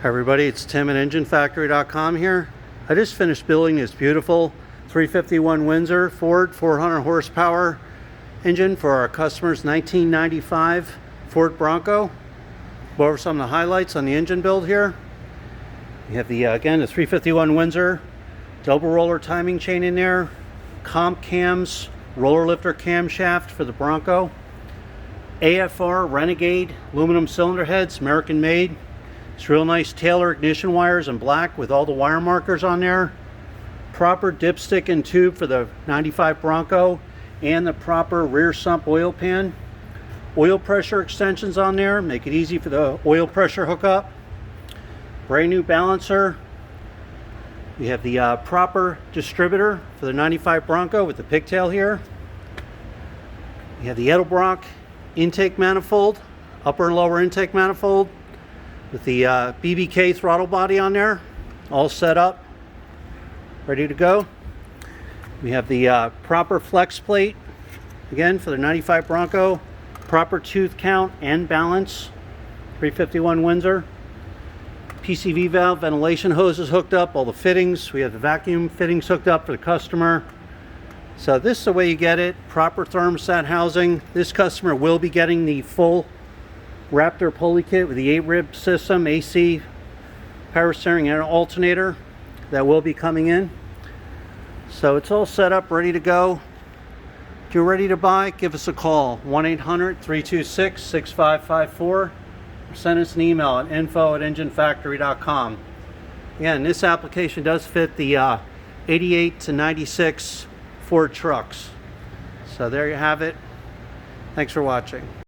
Hi everybody, it's Tim at EngineFactory.com here. I just finished building this beautiful 351 Windsor Ford 400 horsepower engine for our customer's 1995 Ford Bronco. Go over some of the highlights on the engine build here. You have the again the 351 Windsor double roller timing chain in there, comp cams, roller lifter camshaft for the Bronco, AFR Renegade aluminum cylinder heads, American made. It's real nice Taylor ignition wires in black with all the wire markers on there. Proper dipstick and tube for the 95 Bronco and the proper rear sump oil pan. Oil pressure extensions on there, make it easy for the oil pressure hookup. Brand new balancer. We have the proper distributor for the 95 Bronco with the pigtail here. We have the edelbrock intake manifold, upper and lower intake manifold, with the BBK throttle body on there, all set up, ready to go. We have the proper flex plate, again for the 95 Bronco, proper tooth count and balance, 351 Windsor. PCV valve, ventilation hoses hooked up, all the fittings. We have the vacuum fittings hooked up for the customer. So this is the way you get it, proper thermostat housing. This customer will be getting the full Raptor pulley kit with the 8-rib system, AC, power steering, and an alternator that will be coming in. So it's all set up, ready to go. If you're ready to buy, give us a call, 1-800-326-6554, or send us an email at info@enginefactory.com. Again, this application does fit the 88 to 96 Ford trucks. So there you have it. Thanks for watching.